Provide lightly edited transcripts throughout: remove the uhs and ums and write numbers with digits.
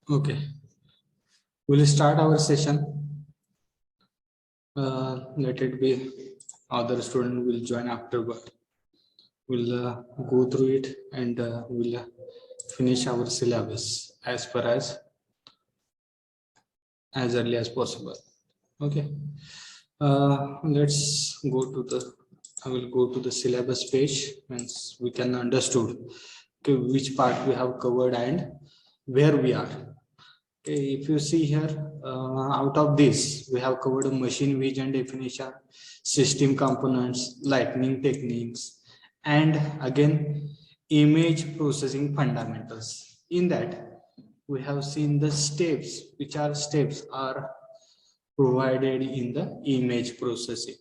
Okay, we'll start our session. Let it be other student will join after, but we'll go through it and we'll finish our syllabus as early as possible. Okay, let's go to the. I will go to the syllabus page, means we can understood okay, which part we have covered and where we are. Okay, if you see here, out of this, we have covered machine vision definition, system components, lightning techniques, and again, image processing fundamentals. In that, we have seen the steps, which are steps are provided in the image processing.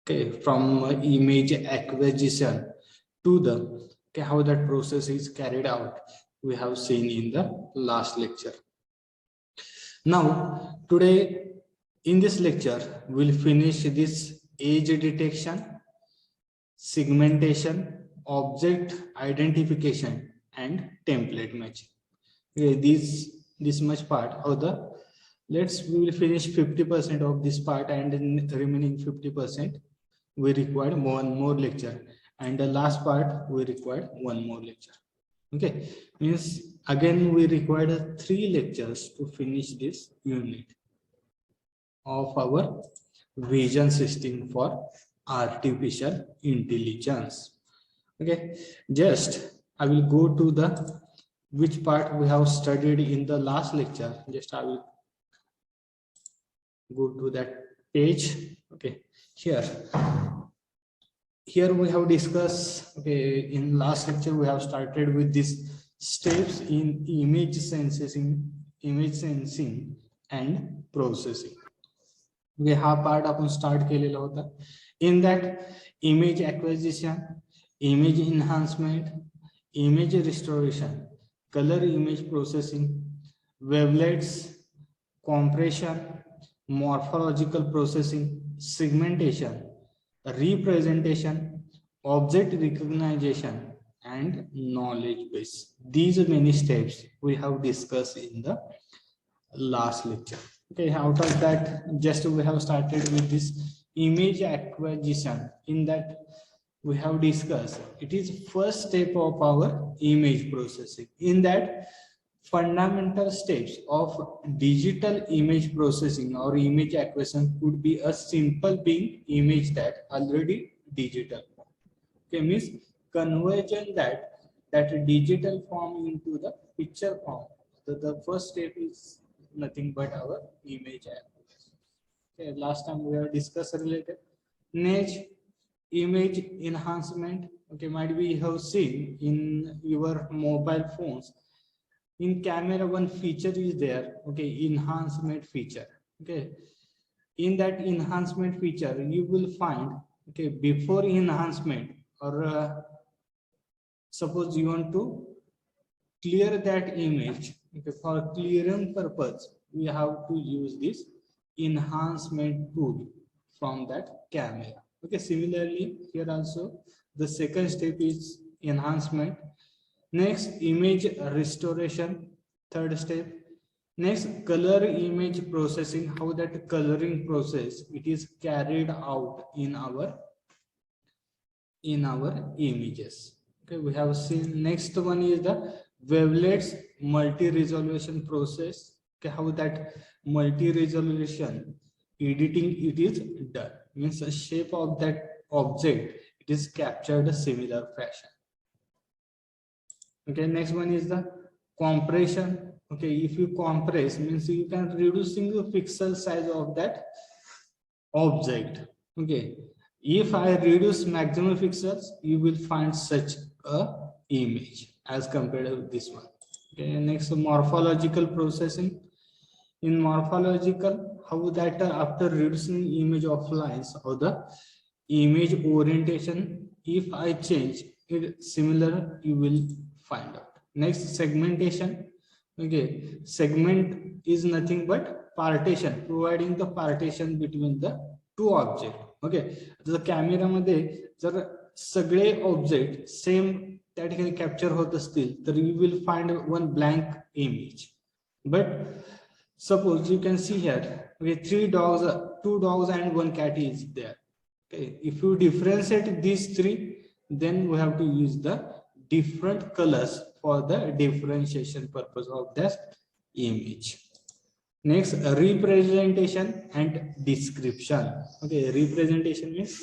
Okay, from image acquisition to the okay, how that process is carried out, we have seen in the last lecture. Now, today in this lecture, we'll finish this age detection, segmentation, object identification, and template matching. Okay, this much part of the we will finish 50% of this part, and in the remaining 50% we require one more lecture, and the last part we require one more lecture. Okay, means again we required 3 lectures to finish this unit of our vision system for artificial intelligence. Okay, just I will go to the which part we have studied in the last lecture. Just I will go to that page. Okay, here we have discussed, okay, in last lecture we have started with these steps in image sensing and processing. Okay, हा part आपण start केलेला होता. In that, image acquisition, image enhancement, image restoration, color image processing, wavelets, compression, morphological processing, segmentation, representation, object recognition, and knowledge base. These many steps we have discussed in the last lecture. Okay, out of that, just we have started with this image acquisition. In that, we have discussed it is first step of our image processing. In that, fundamental steps of digital image processing or image acquisition could be a simple being image that already digital form. Okay, means conversion that digital form into the picture form. The first step is nothing but our image acquisition. Okay, last time we have discussed related. Next, image enhancement. Okay, might be you have seen in your mobile phones. In camera, one feature is there. Okay, enhancement feature. Okay, in that enhancement feature, you will find okay before enhancement or suppose you want to clear that image. Okay, for clearing purpose, we have to use this enhancement tool from that camera. Okay, similarly here also the second step is enhancement. Next, image restoration, third step. Next, color image processing, how that coloring process it is carried out in our images. Okay, we have seen. Next one is the wavelets multi-resolution process. Okay, how that multi-resolution editing it is done, means the shape of that object it is captured a similar fashion. Okay, next one is the compression. Okay, if you compress means you can reducing the pixel size of that object. Okay, if I reduce maximum pixels, you will find such a image as compared to this one. Okay, next morphological processing. In morphological, how that after reducing image of lines or the image orientation, if I change it similar, you will find out. Next, segmentation. Okay, segment is nothing but partition, providing the partition between the two objects. Okay, the camera मध्ये जर सगळे object same त्या ठिकाणी capture होत असतील तर you will find one blank image. But suppose you can see here, okay, 3 dogs, 2 dogs and 1 cat is there. Okay, if you differentiate these 3, then we have to use the different colors for the differentiation purpose of this image. Next, representation and description. Okay, representation means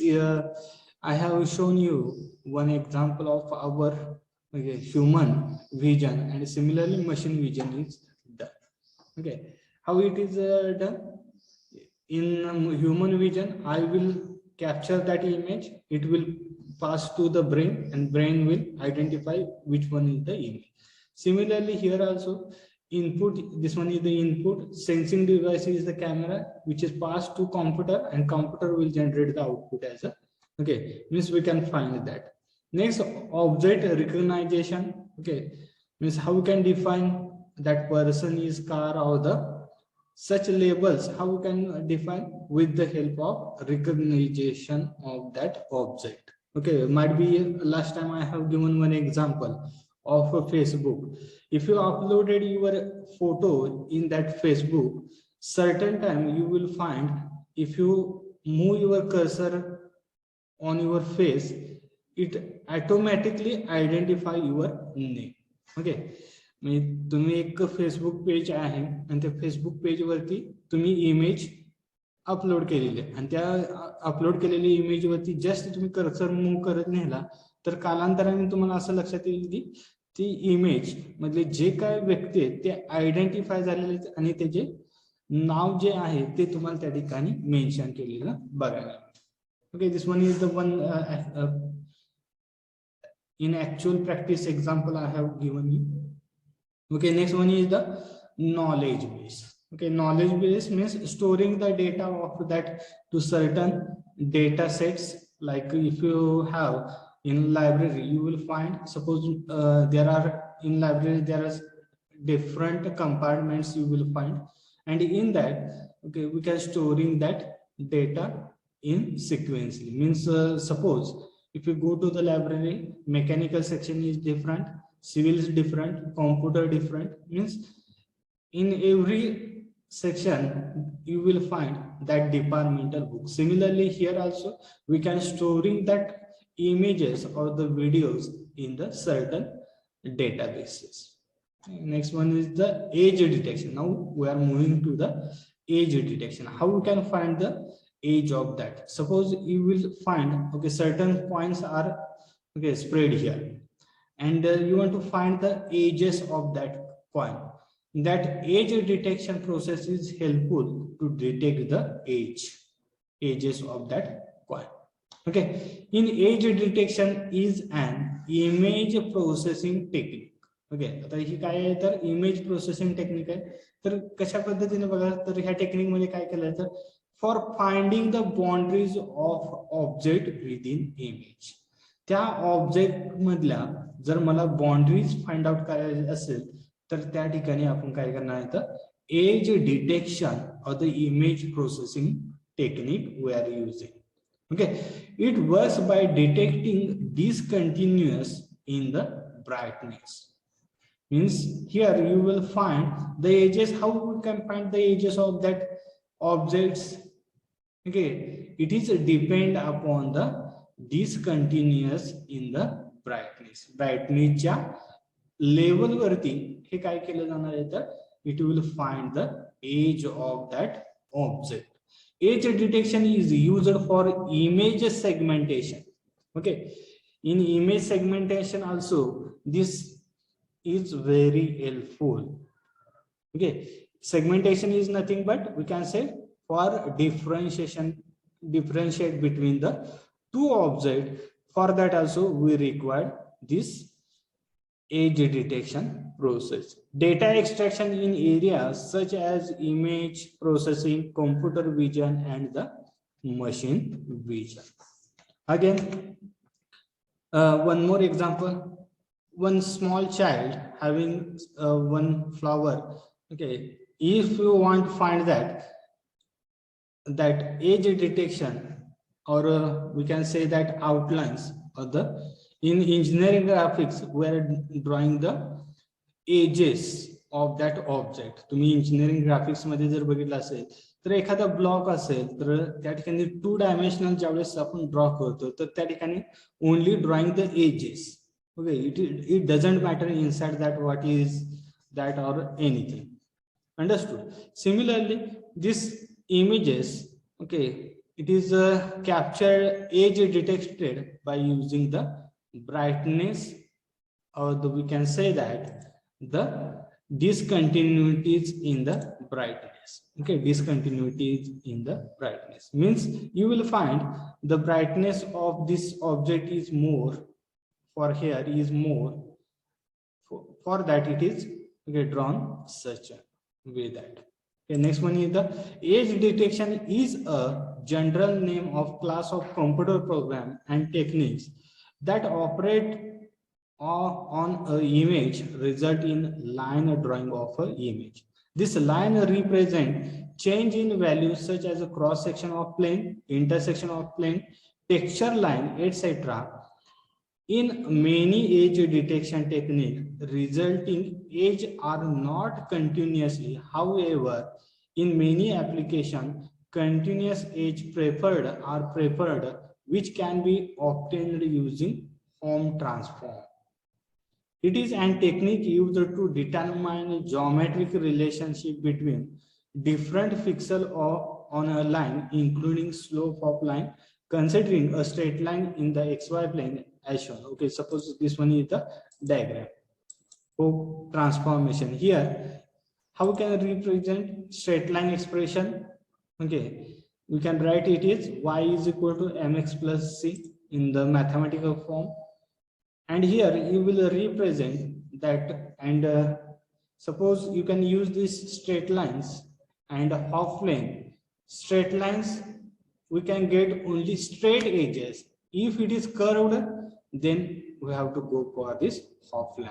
I have shown you one example of our human vision, and similarly machine vision is done. Okay, how it is done? In human vision, I will capture that image, it will pass to the brain, and brain will identify which one is the image. Similarly, here also, input, this one is the input, sensing device is the camera, which is passed to computer, and computer will generate the output as a, okay, means we can find that. Next, object recognition. Okay, means how we can define that person is car or the such labels, how we can define with the help of recognition of that object. Okay, might be last time I have given one example of a Facebook. If you uploaded your photo in that Facebook, certain time you will find, if you move your cursor on your face, it automatically identify your name. Okay, तुम्ही एक Facebook page आहे आणि त्या Facebook page वरती तुम्ही image upload केलेली आहे, आणि त्या अपलोड केलेल्या इमेज वरती जस्ट तुम्ही कर्सर मूव्ह करत नेला तर कालांतराने तुम्हाला असं लक्षात येईल की ती इमेज मधले जे काय व्यक्ती आहेत ते आयडेंटिफाय झालेले आणि त्याचे नाव जे आहे ते तुम्हाला त्या ठिकाणी मेन्शन केलेलं बघायला. Okay, this one is the one in actual practice example I have given you. Okay, next one is the knowledge base. Okay, knowledge base means storing the data of that to certain data sets. Like if you have in library, you will find, suppose there are in library there are different compartments you will find, and in that, okay, we can storing that data in sequentially. Means suppose if you go to the library, mechanical section is different, civil is different, computer different. Means in every section you will find that departmental book. Similarly, here also we can storing that images or the videos in the certain databases. Next one is the age detection. Now we are moving to the age detection. How we can find the age of that? Suppose you will find, okay, certain points are, okay, spread here, and you want to find the ages of that point. That age detection process is helpful to detect the ages of that coin. Okay, in age detection is an image processing technique. Okay, आता ही काय आहे तर image processing technique आहे. तर कशा पद्धतीने बघा, तर ह्या टेक्निक मध्ये काय केलंय तर for finding the boundaries of object with in image. त्या ऑब्जेक्ट मधल्या जर मला बाउंड्रीज फाइंड आउट करायचे असेल तर त्या ठिकाणी आपण काय करणार आहे तर edge detection of the image processing technique we are using. Okay, it works by detecting discontinuous in the brightness. Means here you will find the ages. How we can find the ages of that objects? Okay, it is depend upon the discontinuous in the brightness. Brightness च्या level वरती हे काय केलं जाणार आहे तर it will find the age of that object. Age detection is used for image segmentation. Okay, in image segmentation also this is very helpful. Okay, segmentation is nothing but we can say for differentiate between the two objects. For that also we require this age detection process. Data extraction in areas such as image processing, computer vision, and the machine vision. Again, one more example. One small child having one flower. Okay, if you want to find that age detection, or we can say that outlines or the in engineering graphics we are drawing the ages of that object. तुम्ही engineering graphics मध्ये जर बघितलं असेल तर एखादा block असेल तर त्या ठिकाणी 2 डायमेन्शनल ज्यावेळेस आपण ड्रॉ करतो तर त्या ठिकाणी only drawing the edges. Okay, it doesn't matter inside that what is that or anything. Understood? Similarly, this images, okay, it is captured age detected by using the brightness, or we can say that the discontinuities in the brightness. Okay, discontinuities in the brightness means you will find the brightness of this object is more, for here is more, for that it is drawn such a way that. Okay, next one is the age detection is a general name of class of computer program and techniques that operate on an image result in line drawing of an image. This line represent change in values such as a cross section of plane, intersection of plane, texture line, etc. In many age detection techniques, resulting age are not continuously. However, in many applications, continuous age are preferred, which can be obtained using Hom transform. It is a technique used to determine geometric relationship between different pixels on a line, including slope of line, considering a straight line in the xy plane as shown. Okay, suppose this one is the diagram of transformation. Here, how can I represent straight line expression? Okay, we can write it is y is equal to mx plus c in the mathematical form. And here you will represent that, and suppose you can use these straight lines and half plane. Straight lines we can get only straight edges. If it is curved, then we have to go for this half line.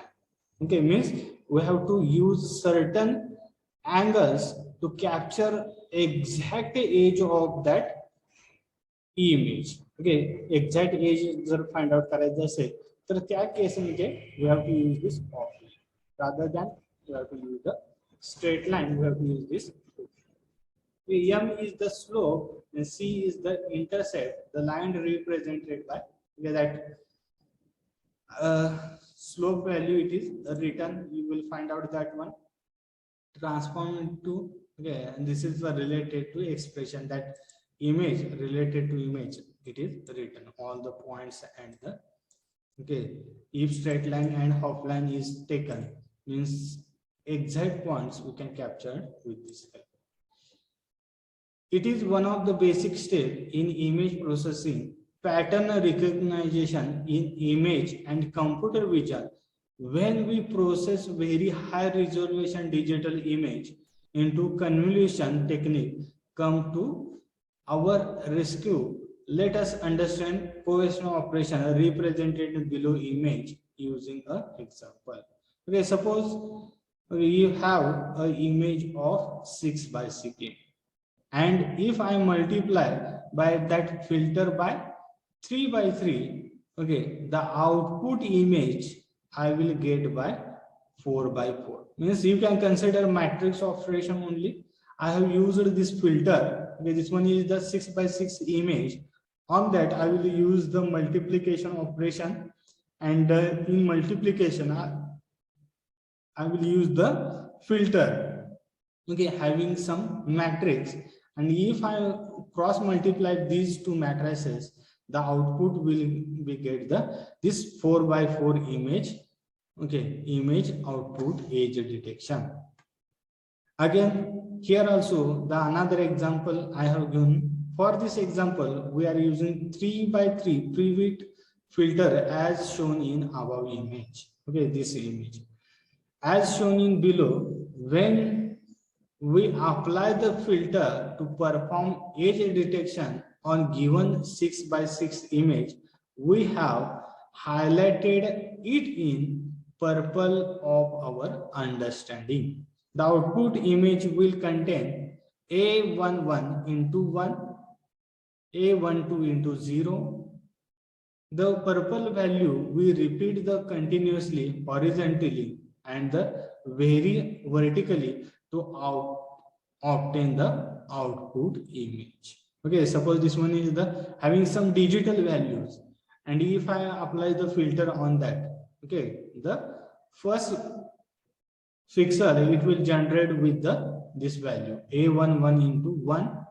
Okay, means we have to use certain angles to capture exact edge of that image. Okay, exact edge जर find out करायचं असेल तर त्या केसमध्ये we have to use this off line rather than we have to use the straight line. We have to use this. M is the slope and C is the intercept, the line represented by that slope value. It is written, you will find out that one transform into, okay, and this is related to expression, that image related to image, it is written all the points and the, okay, if straight line and half line is taken means exact points we can capture with this help. It is one of the basic steps in image processing, pattern recognition in image and computer vision. When we process very high resolution digital image into convolution technique come to our rescue, let us understand cohesion operation represented below image using an example. Okay, suppose you have an image of 6 by 6, and if I multiply by that filter by 3 by 3, okay, the output image I will get by 4 by 4. Means you can consider matrix operation only. I have used this filter. Okay, this one is the 6 by 6 image. On that, I will use the multiplication operation, and in multiplication, I will use the filter. Okay, having some matrix, and if I cross multiply these two matrices, the output will be get the this 4 by 4 image. Okay, image output age detection. Again, here also the another example I have given. For this example, we are using 3 by 3 pre-width filter as shown in above image. Okay, this image as shown in below. When we apply the filter to perform age detection on given 6 by 6 image, we have highlighted it in purple of our understanding. The output image will contain A11 into 1, A12 into 0. The purple value we repeat the continuously horizontally, and the vary vertically to obtain the output image. Okay, suppose this one is the having some digital values, and if I apply the filter on that, okay, the first pixel it will generate with the this value A11 into 1,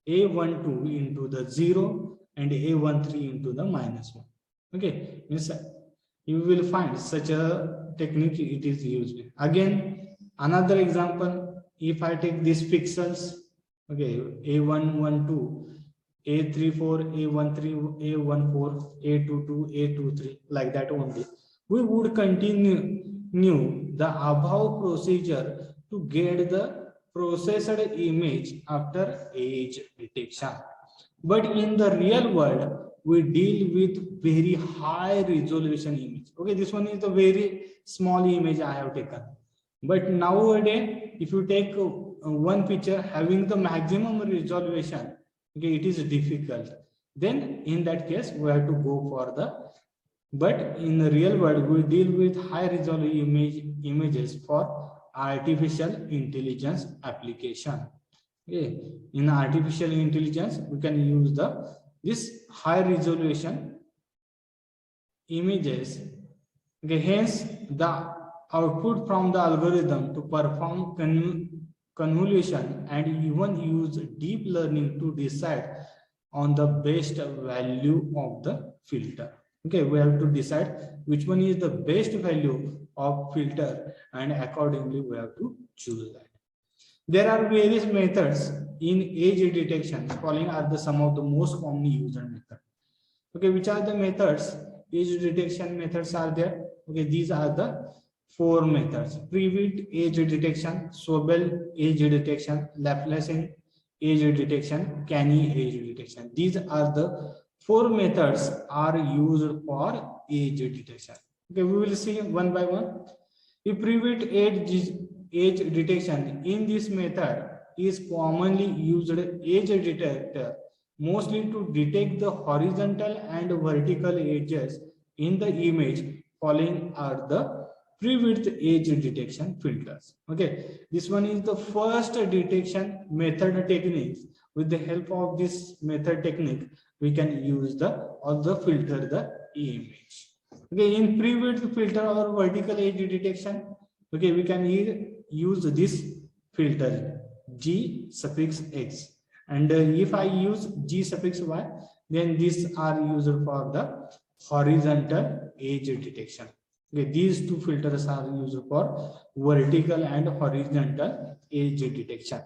A12 into the 0, and A13 into the -1. Okay, means you will find such a technique it is used. Again, another example, if I take these pixels, okay, A112, A34, A13, A14, A22, A23, like that only, we would continue the above procedure to get the processed image after age detection. But in the real world, we deal with very high resolution image. Okay, this one is the very small image I have taken. But nowadays, if you take one picture having the maximum resolution, okay, it is difficult. Then in that case, we have to go for the. But in the real world, we deal with high resolution images for artificial intelligence application. Okay, in artificial intelligence, we can use this high resolution images. Okay, hence the output from the algorithm to perform convolution and even use deep learning to decide on the best value of the filter. Okay, we have to decide which one is the best value of filter, and accordingly we have to choose that. There are various methods in age detection. Following are the some of the most commonly used methods. Okay, which are the methods? Age detection methods are there. Okay, these are the 4 methods: Prewitt age detection, Sobel age detection, Laplacian age detection, Canny age detection. These are the 4 methods are used for age detection. Okay, we will see one by one. If Prewitt age detection, in this method is commonly used age detector mostly to detect the horizontal and vertical edges in the image. Following are the Prewitt age detection filters. Okay, this one is the first detection method techniques. With the help of this method technique, we can use the filter the image. Okay, in Prewitt filter or vertical edge detection, okay, we can use this filter G suffix X, and if I use G suffix Y, then these are used for the horizontal edge detection. Okay, these 2 filters are used for vertical and horizontal edge detection.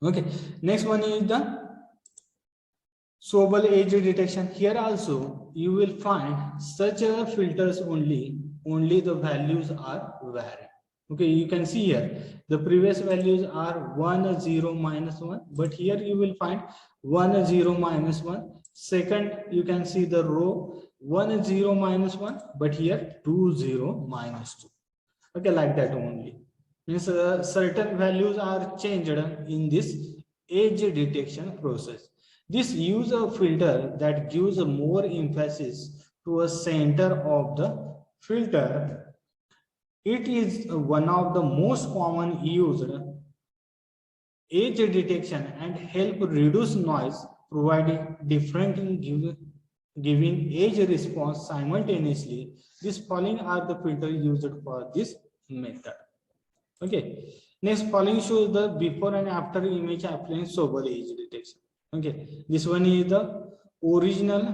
Okay, next one is the Sobel edge detection. Here also you will find such a filters only the values are varied. Okay, you can see here the previous values are 1 0 minus 1, but here you will find 1 0 minus 1. Second, you can see the row 1 0 minus 1, but here 2 0 minus 2. Okay, like that only. Means certain values are changed in this edge detection process. This use a filter that gives more emphasis to a center of the filter. It is one of the most common used edge detection and help reduce noise, providing different giving edge response simultaneously. These following are the filters used for this method. Okay, next following shows the before and after image applying Sobel edge detection. Okay, this one is the original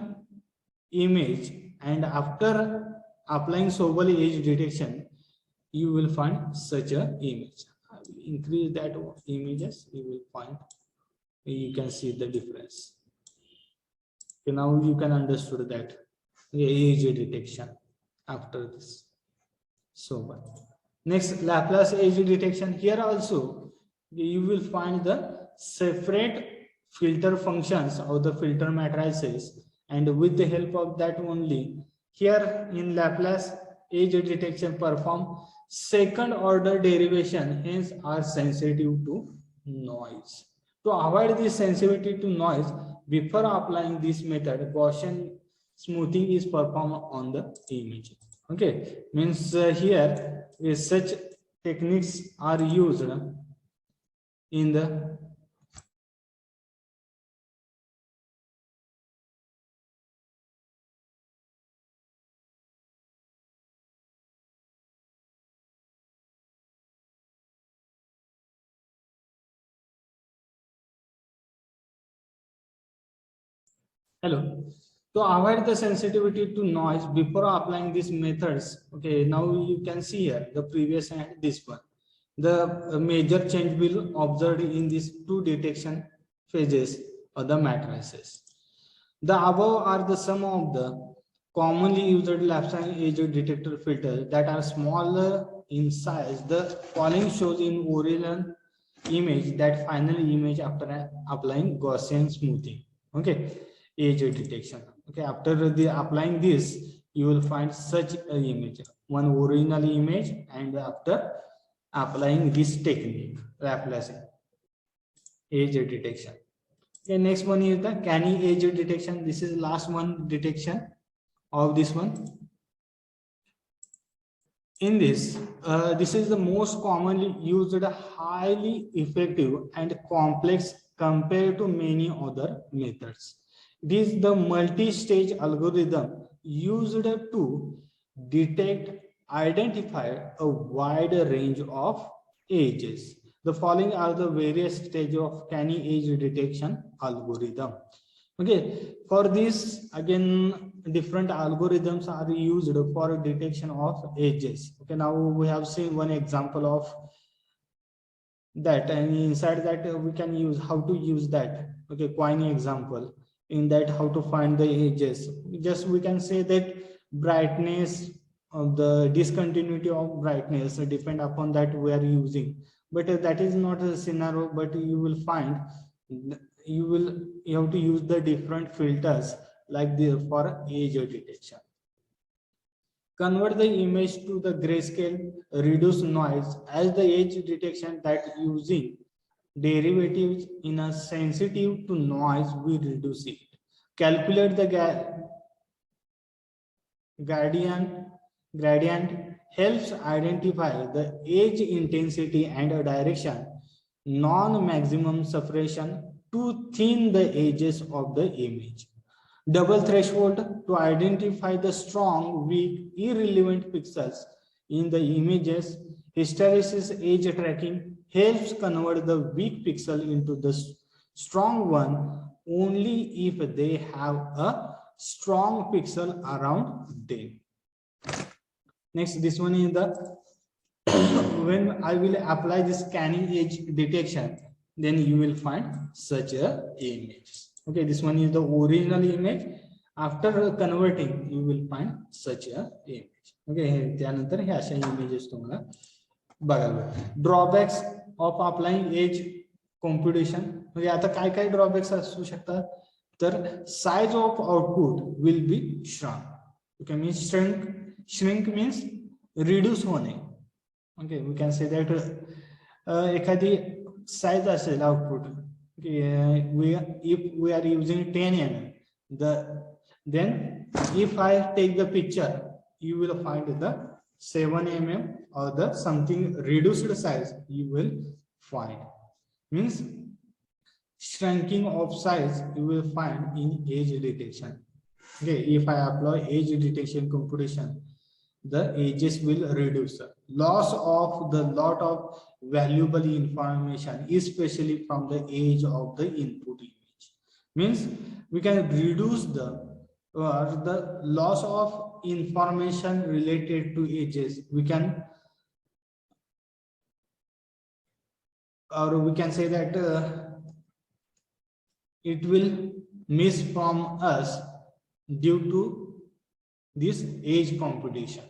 image, and after applying Sobel edge detection, you will find such a image. I will increase that images, you will find, you can see the difference. Okay, now you can understand that age detection after this Sobel. Next, Laplace age detection. Here also you will find the separate filter functions of the filter matrices, and with the help of that only, here in Laplace age detection perform second order derivation, hence are sensitive to noise. To avoid this sensitivity to noise, before applying this method, Gaussian smoothing is performed on the image. Okay, means here is such techniques are used in the hello. To avoid the sensitivity to noise before applying these methods, okay, now you can see here the previous and this one. The major change will observed in these two detection phases of the matrices. The above are the sum of the commonly used lifetime age detector filters that are smaller in size. The following shows in original image that final image after applying Gaussian smoothing. Okay, age detection. Okay, after the applying this, you will find such an image, one original image, and after applying this technique, Laplacian age detection. Okay, next one is the canny age detection. This is last one detection of this one. In this, this is the most commonly used, highly effective and complex compared to many other methods. It is the multi-stage algorithm used to detect, identify a wide range of ages. The following are the various stages of canny age detection algorithm. Okay, for this again different algorithms are used for detection of ages. Okay, now we have seen one example of that, and inside that we can use how to use that. Okay, Quine example. In that, how to find the ages. Just we can say that brightness of the discontinuity of brightness depend upon that we are using, but that is not a scenario. But you will find you have to use the different filters like the for age detection. Convert the image to the grayscale, reduce noise as the age detection that using derivatives in a sensitive to noise, we reduce it. Calculate the gradient helps identify the age intensity and a direction, non-maximum separation to thin the edges of the image. Double threshold to identify the strong, weak, irrelevant pixels in the images. Hysteresis age tracking helps convert the weak pixel into the strong one only if they have a strong pixel around them. Next, this one is the when I will apply this scanning age detection, then you will find such a image. Okay, this one is the original image. After converting, you will find such a image. Okay, त्यानंतर हे अशा images तुम्हाला बघायला. Drawbacks of applying age computation. म्हणजे आता काय काय drawbacks असू शकतात, तर size of output will be shrunk. Okay, means shrink means reduce होणे. Okay, we can say that एखादी size असेल output. Okay, if we are using 10 mm, then if I take the picture, you will find the 7 mm or the something reduced size you will find. Means shrinking of size you will find in age detection. Okay, if I apply age detection computation, the ages will reduce. Loss of the lot of valuable information, especially from the age of the input image. Means we can reduce the loss of information related to ages. We can, or we can say that it will miss from us due to this age computation.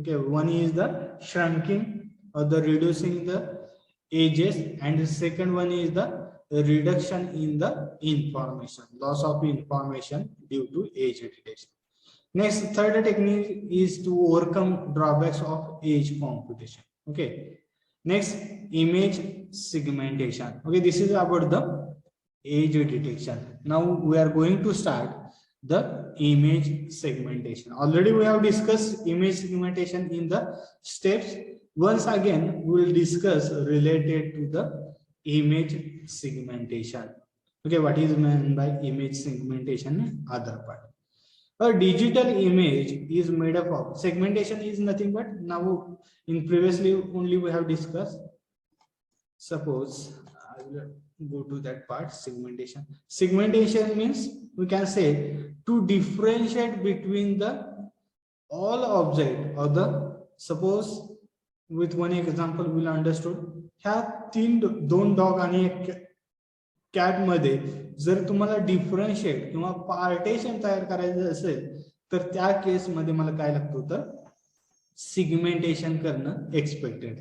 Okay, one is the shrinking or the reducing the ages, and the second one is the reduction in the information, loss of information due to age detection. Next, third technique is to overcome drawbacks of age computation. Okay, next, image segmentation. Okay, this is about the age detection. Now we are going to start the image segmentation. Already we have discussed image segmentation in the steps Once again, we will discuss related to the image segmentation. Okay, what is meant by image segmentation? Other part. A digital image is made up of segmentation is nothing but now in previously only we have discussed. Suppose I will go to that part segmentation. Segmentation means we can say to differentiate between the all object or the suppose with one example we'll understood ह्या दोन dog आणि एक cat मध्ये जर तुम्हाला differentiate किंवा partition तयार करायचं असेल तर त्या केस मध्ये मला काय लागतं तर सिगमेंटेशन करणं एक्सपेक्टेड.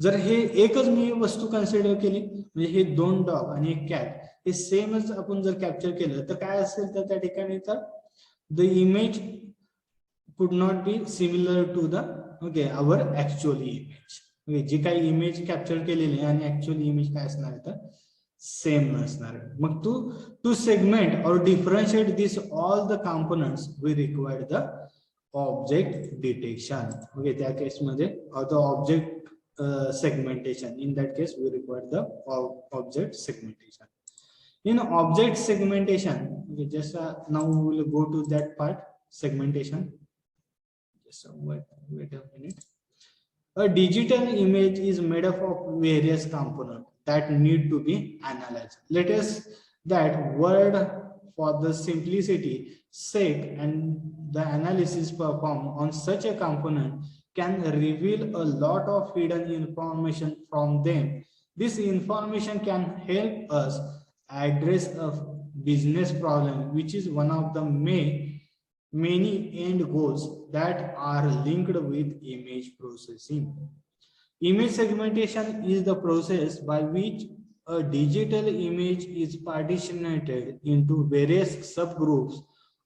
जर हे एकच मी वस्तू कन्सिडर केली म्हणजे हे दोन डॉग आणि एक कॅट हे सेमच आपण जर कॅप्चर केलं तर काय असेल तर त्या ठिकाणी तर the image could not be similar to the okay our actual image. जी काही इमेज कॅप्चर केलेली आहे आणि ऍक्च्युअल इमेज काय असणार आहे तर सेम नसणार आहे. मग टू सेगमेंट और differentiate this all the components we require the object detection. Okay त्या केस मध्ये the object segmentation. In that case we require the object segmentation. In object segmentation, okay, just now we will go to that part segmentation. Just wait a minute. A digital image is made up of various components that need to be analyzed. Let us that word for the simplicity sake and the analysis performed on such a component can reveal a lot of hidden information from them. This information can help us address a business problem, which is one of the many end goals that are linked with image processing. Image segmentation is the process by which a digital image is partitioned into various subgroups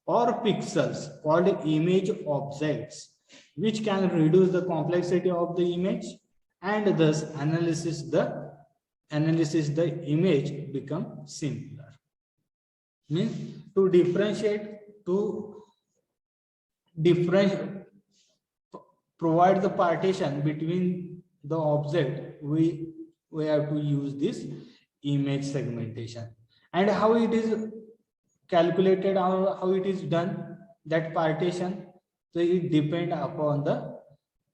or pixels called image objects, which can reduce the complexity of the image and thus analysis the image become simpler. Means to differentiate, to provide the partition between the object, we have to use this image segmentation. And how it is calculated or how it is done, that partition, so it depend upon the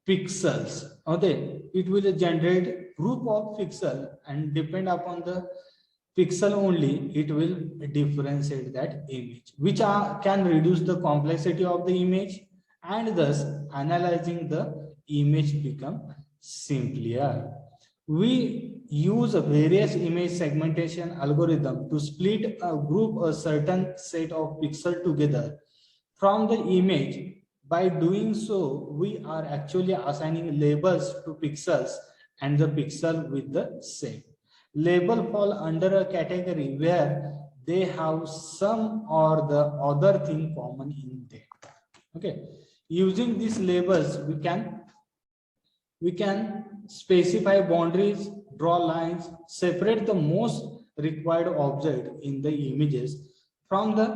pixels. Okay, it will generate group of pixel and depend upon the pixel only it will differentiate that image, which can reduce the complexity of the image and thus analyzing the image become simpler. We use various image segmentation algorithm to split a group a certain set of pixels together from the image. By doing so, we are actually assigning labels to pixels and the pixel with the same label fall under a category where they have some or the other thing common in them. Okay, using these labels we can specify boundaries, draw lines, separate the most required object in the images from the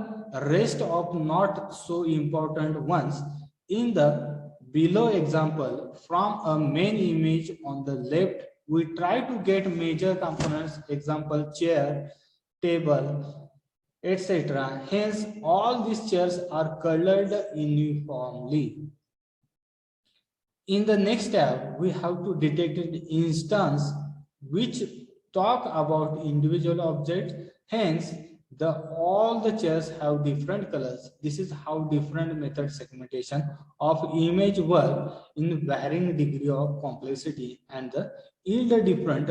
rest of not so important ones. In the below example, from a main image on the left, we try to get major components, example chair, table, etc. Hence, all these chairs are colored uniformly. In the next tab, we have to detect an instance which talk about individual objects. Hence, all the chairs have different colors. This is how different method segmentation of image work in varying degree of complexity and the yield different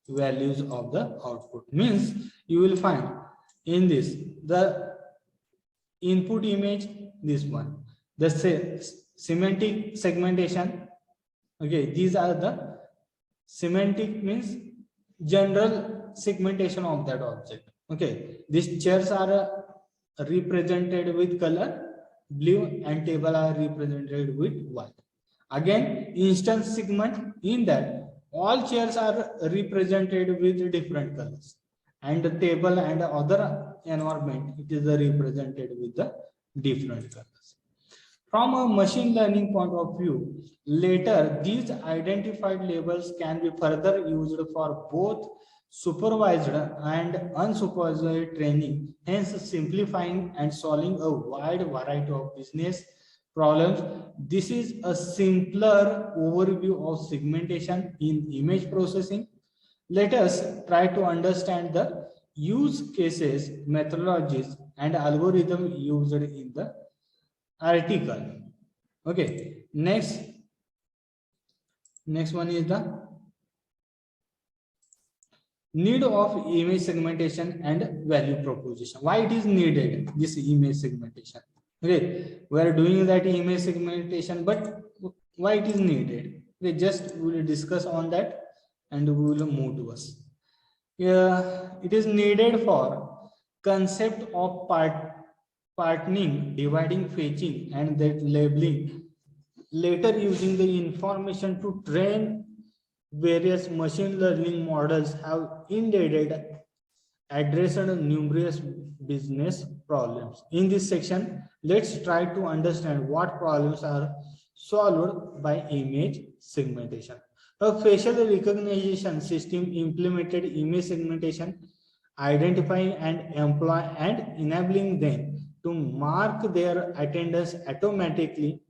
values of the output. Means you will find in this the input image, this one, the semantic segmentation. Okay, these are the semantic means general segmentation of that object. Okay, these chairs are represented with color blue and table are represented with white. Again, instance segment, in that all chairs are represented with different colors and the table and other environment it is represented with the different colors. From a machine learning point of view, later these identified labels can be further used for both supervised and unsupervised training, hence simplifying and solving a wide variety of business problems. This is a simpler overview of segmentation in image processing. Let us try to understand the use cases, methodologies, and algorithm used in the article. Okay, next one is the need of image segmentation and value proposition. Why it is needed, this image segmentation? Okay, we are doing that image segmentation, but why it is needed? Okay, just we will discuss on that and we will move to us. It is needed for concept of parting, dividing, fetching, and that labeling. Later, using the information to train various machine learning models have indeed addressed numerous business problems. In this section, let's try to understand what problems are solved by image segmentation. A facial recognition system implemented image segmentation, identifying and employ and enabling them to mark their attendance automatically.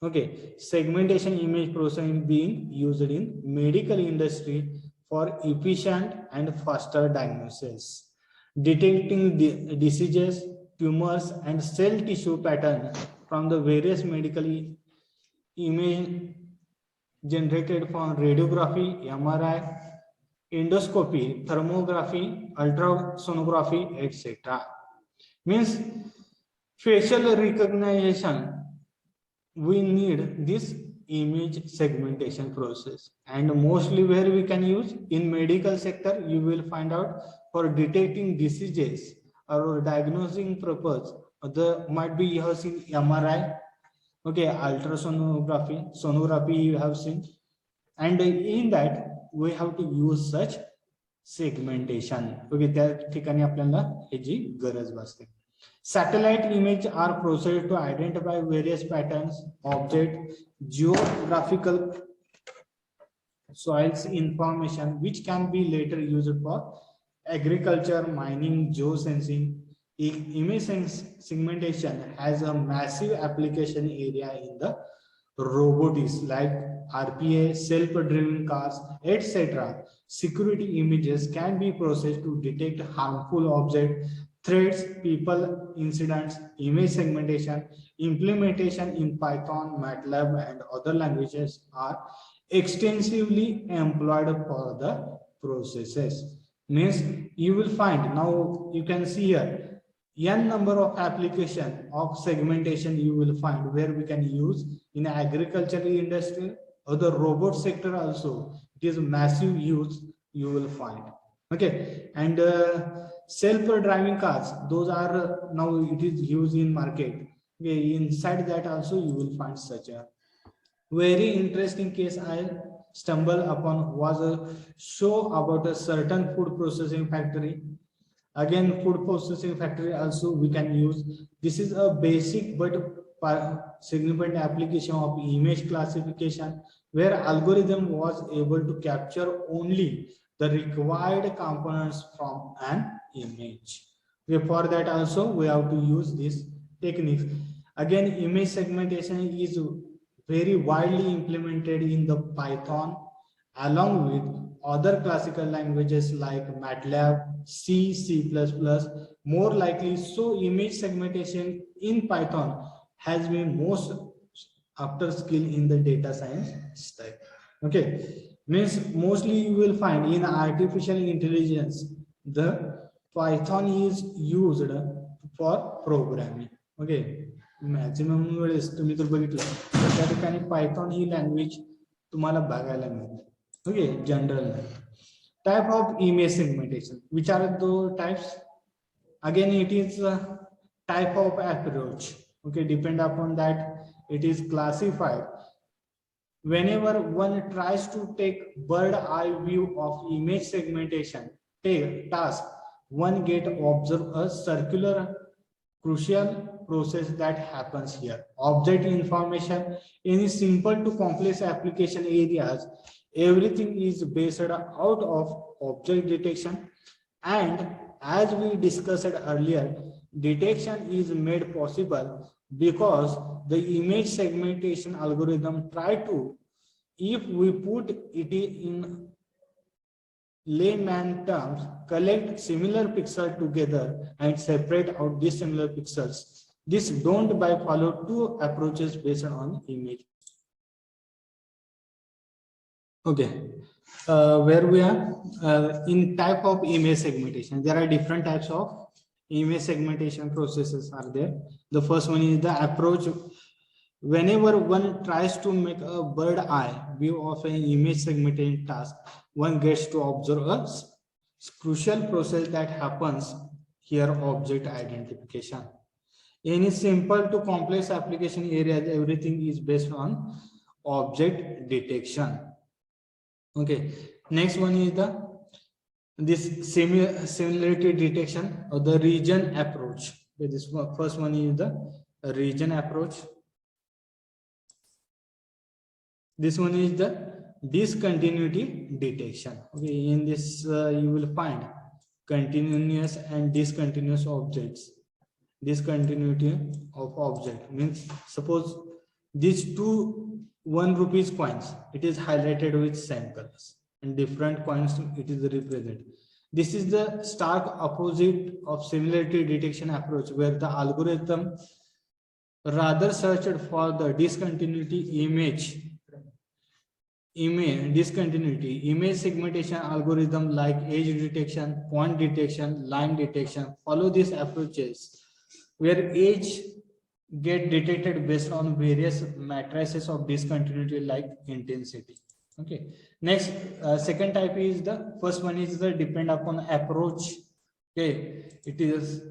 Okay, segmentation image processing being used in medical industry for efficient and faster diagnosis, detecting diseases, tumors, and cell tissue pattern from the various medical image generated from radiography, MRI, endoscopy, thermography, ultrasonography, etc. Means facial recognition, we need this image segmentation process, and mostly where we can use in medical sector, you will find out for detecting diseases or diagnosing purpose. The might be you have seen MRI, okay, ultrasonography, sonography you have seen, and in that we have to use such segmentation. Okay, त्या ठिकाणी आपल्याला ह्याची गरज भासते. Satellite image are processed to identify various patterns, objects, geographical soils information, which can be later used for agriculture, mining, geosensing. Image segmentation has a massive application area in the robotics like RPA, self-driving cars, etc. Security images can be processed to detect harmful objects, threats, people, incidents. Image segmentation implementation in Python, MATLAB, and other languages are extensively employed for the processes. Means you will find, now you can see here, n number of application of segmentation you will find where we can use in agricultural industry or the robot sector also. It is massive use you will find. Okay, and self-driving cars, those are now it is used in market. Okay, inside that also you will find such a very interesting case I stumbled upon was a show about a certain food processing factory. Again, food processing factory also we can use. This is a basic but significant application of image classification, where algorithm was able to capture only the required components from an image. For that also we have to use this techniques. Again, image segmentation is very widely implemented in the Python along with other classical languages like MATLAB, C, C++, more likely. So image segmentation in Python has been most after skill in the data science stack. Okay, means mostly you will find in artificial intelligence, the Python is used for programming. Okay, maximum वेळेस तुम्ही जर बघितलं तर त्या ठिकाणी Python ही language तुम्हाला बघायला मिळते. Okay, general type of image segmentation, which are the types? Again, it is a type of approach. Okay, depend upon that it is classified. Whenever one tries to take bird eye view of image segmentation task, one get observe a circular crucial process that happens here. Object information in simple to complex application areas, everything is based out of object detection, and as we discussed earlier, detection is made possible because the image segmentation algorithm try to, if we put it in layman terms, collect similar pixels together and separate out these similar pixels. This don't by follow two approaches based on image. Okay, where we are in type of image segmentation, there are different types of image segmentation processes are there. The first one is the approach. Whenever one tries to make a bird eye view of an image segmentation task, one gets to observe a crucial process that happens here, object identification. In simple to complex application areas, everything is based on object detection. Okay, next one is this similarity detection or the region approach. Okay, this first one is the region approach. This one is the discontinuity detection. Okay, in this you will find continuous and discontinuous objects. Discontinuity of object means, suppose these two 1 rupees coins, it is highlighted with same colors, and different coins it is represented. This is the stark opposite of similarity detection approach, where the algorithm rather searched for the discontinuity image segmentation algorithm like edge detection, point detection, line detection follow these approaches, where edge get detected based on various matrices of discontinuity like intensity. Okay, next second type is the first one is the depend upon approach. Okay, it is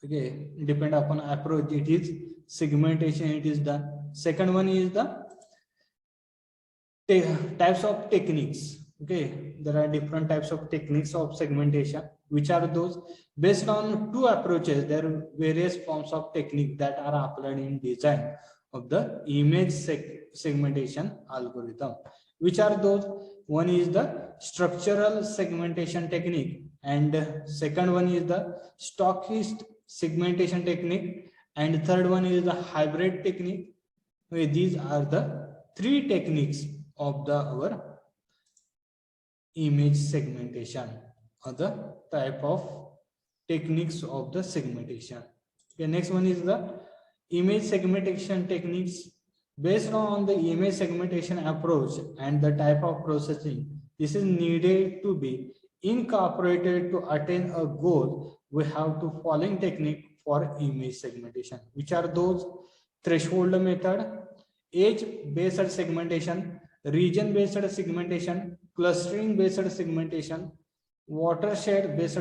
depend upon approach, it is segmentation, it is done. Second one is the types of techniques. Okay, there are different types of techniques of segmentation. Which are those? Based on two approaches, there are various forms of technique that are applied in design of the image segmentation algorithm. Which are those? One is the structural segmentation technique, and second one is the stochastic segmentation technique, and third one is the hybrid technique. Okay, these are the three techniques of our image segmentation, or the type of techniques of the segmentation. Okay, next one is the image segmentation techniques. Based on the image segmentation approach and the type of processing, this is needed to be incorporated to attain a goal. We have to following technique for image segmentation, which are those: threshold method, edge based segmentation, region based segmentation, clustering based segmentation, watershed based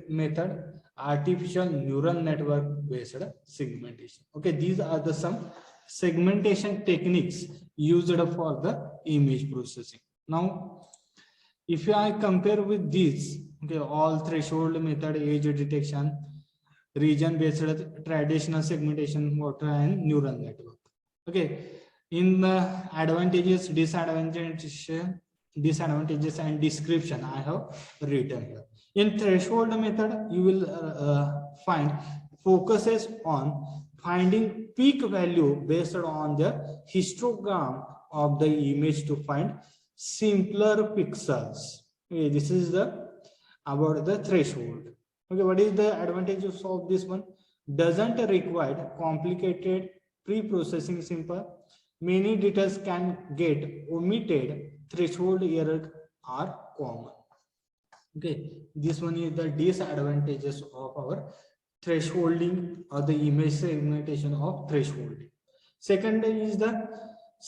method, artificial neural network based segmentation. Okay, these are the some segmentation techniques used for the image processing. Now, if I compare with these, okay, all threshold method, edge detection, region based traditional segmentation, water and neural network. Okay, in the advantages, disadvantages and description I have written here. In threshold method, you will find focuses on finding peak value based on the histogram of the image to find simpler pixels. Okay, this is the about the threshold. Okay, what is the advantages of this one? Doesn't require complicated pre-processing. Simple, many details can get omitted. Threshold error are common. Okay, this one is the disadvantages of our thresholding or the image segmentation of thresholding. Second is the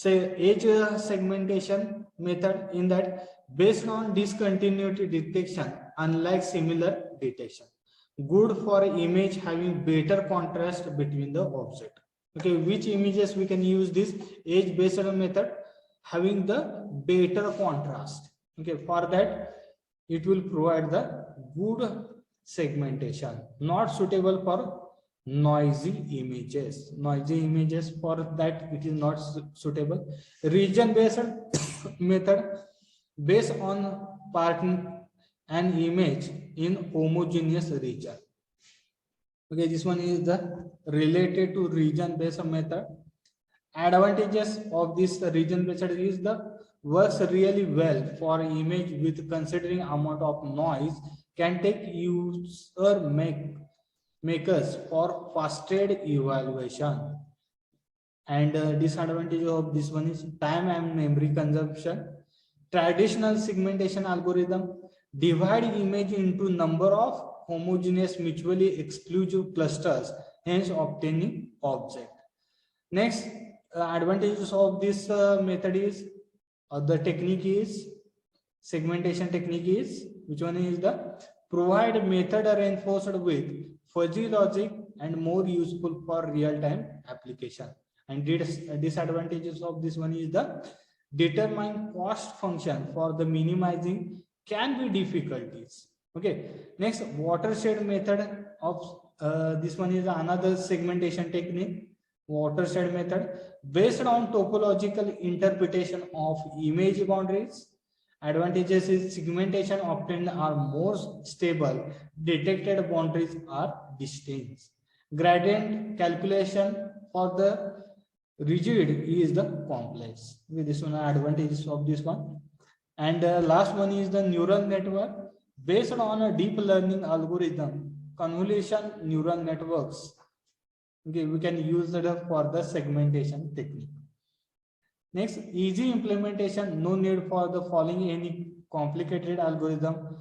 edge segmentation method, in that based on discontinuity detection, unlike similar detection, good for image having better contrast between the object. Okay, which images we can use this edge based method? Having the better contrast. Okay, for that it will provide the good segmentation, not suitable for noisy images. For that it is not suitable. Region based method based on pattern an image in homogeneous region. Okay, this one is the related to region based method. Advantages of this region based is the works really well for image with considering amount of noise, can take user makers for faster evaluation. And disadvantage of this one is time and memory consumption. Traditional segmentation algorithm divide image into number of homogeneous mutually exclusive clusters, hence obtaining object. Next, advantages of this method is the technique is segmentation technique is, which one is the provide method reinforced with fuzzy logic and more useful for real-time application. And disadvantages of this one is the determine cost function for the minimizing can be difficulties. Okay, next watershed method of this one is another segmentation technique. Watershed method based on topological interpretation of image boundaries. Advantages is segmentation obtained are more stable, detected boundaries are distinct. Gradient calculation for the rigid is the complex. With this one, advantages of this one. And last one is the neural network based on a deep learning algorithm, convolution neural networks. Okay, we can use it for the segmentation technique. Next, easy implementation, no need for the following any complicated algorithm.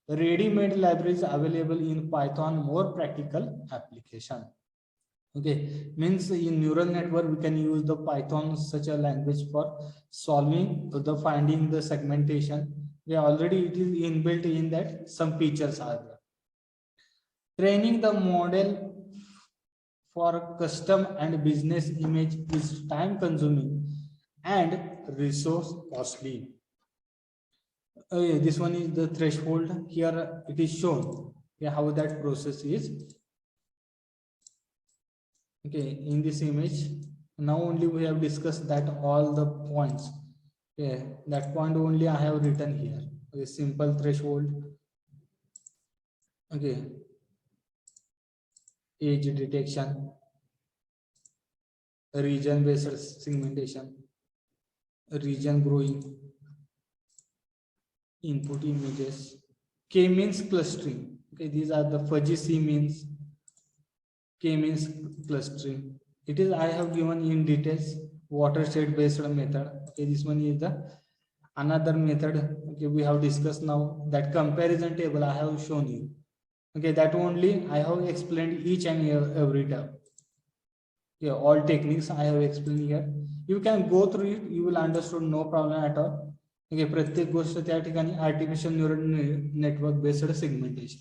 Ready-made libraries available in Python, more practical application. Okay, means in neural network we can use the Python such a language for solving the finding the segmentation. Yeah, already it is inbuilt in that some features are there. Training the model for custom and business image is time consuming and resource costly. This one is the threshold. Here it is shown how that process is. Okay, in this image, now only we have discussed that all the points. Okay, that point only I have written here. A simple threshold. Okay, age detection, region based segmentation, region growing, input images, K means clustering. Okay, these are the fuzzy C means, K means clustering. It is I have given in details watershed based method. Okay, this one is the another method. Okay, we have discussed now that comparison table I have shown you. Okay, that only I have explained each and every time. Yeah, all techniques I have explained here. You can go through it, you will understand, no problem at all. Okay, प्रत्येक गोष्ट त्या ठिकाणी artificial neural network based segmentation.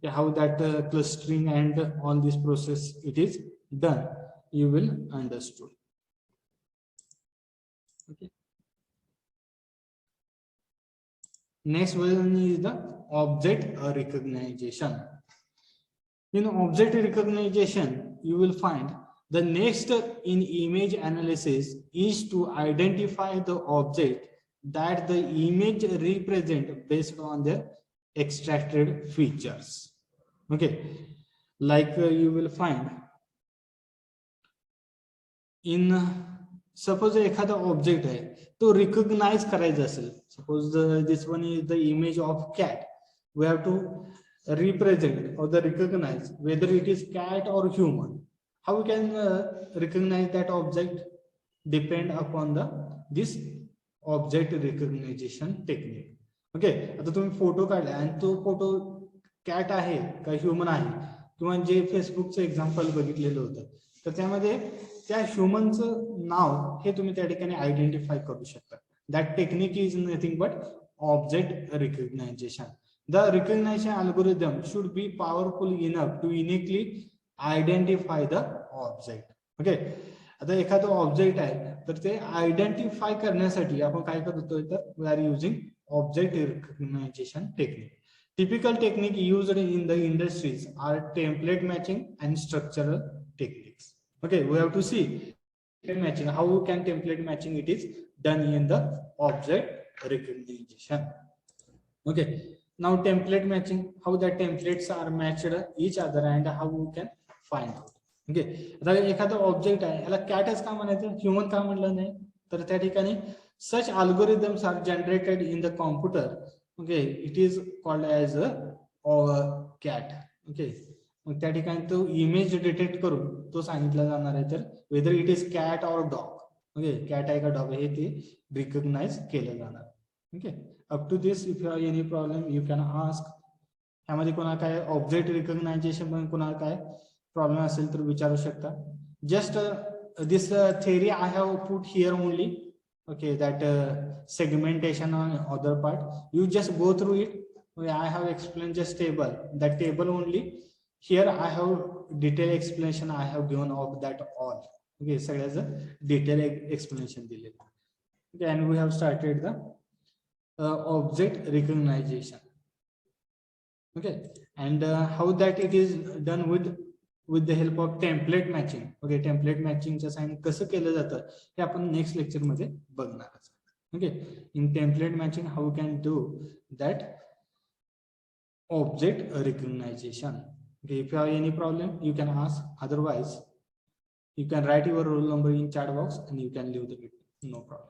How that clustering and all this process it is done, you will understood. Okay. Next one is the object recognition. In object recognition, you will find the next in image analysis is to identify the object that the image represent based on their extracted features. Okay, like you will find in suppose एखादा object आहे तो recognise करायचा असेल. Suppose this one is the image of cat. We have to represent or the recognize whether it is cat or human. How we can recognize that object? Depend upon the this object recognition technique. Okay, आता तुम्ही photo काढला आणि तो photo cat आहे का human आहे, किंवा जे फेसबुकचं example बघितलेलं होतं तर त्यामध्ये त्या ह्युमनचं नाव हे तुम्ही त्या ठिकाणी आयडेंटिफाय करू शकता. That technique is nothing but object recognisation. The recognition algorithm should be powerful enough to uniquely identify the object. Okay, आता एखादं ऑब्जेक्ट आहे तर ते आयडेंटिफाय करण्यासाठी आपण काय करतोय तर we are using object recognization technique. Typical technique used in the industries are template matching and structural techniques. Okay, we have to see matching. How can template matching it is done in the object recognition. Okay, now template matching, how the templates are matched each other and how we can find out. Okay, आता एखादा object आहे याला कॅटच का म्हणायचं, human का म्हणलं नाही, तर त्या ठिकाणी such algorithms are generated in the computer. Okay, it is called as a cat. Okay, मग त्या ठिकाणी तो इमेज डिटेक्ट करून तो सांगितला जाणार आहे, तर whether it is cat or dog. Okay, cat आहे का डॉग हे ते रिकॉग्नाइज केलं जाणार. Okay, up to this if you have any problem you can ask. ह्यामध्ये कोणाला काय ऑब्जेक्ट रिकॉग्नायझेशन मध्ये कोणाला काय प्रॉब्लेम असेल तर विचारू शकता. Just this theory I have put here only. Okay, that segmentation on other part you just go through it. Okay, I have explained just table, that table only. Here I have detailed explanation I have given of that all. Okay, सगळ्याचं detailed explanation दिलेलं. Okay, and we have started the object recognition. Okay, and how that it is done with the help of template matching. Okay, template matching चा sign कसं केलं जातं हे आपण next lecture मध्ये बघणार आहोत. Okay, in template matching how you can do that object recognition. Okay, if you have any problem you can ask, otherwise you can write your roll number in chat box and you can leave the video, no problem.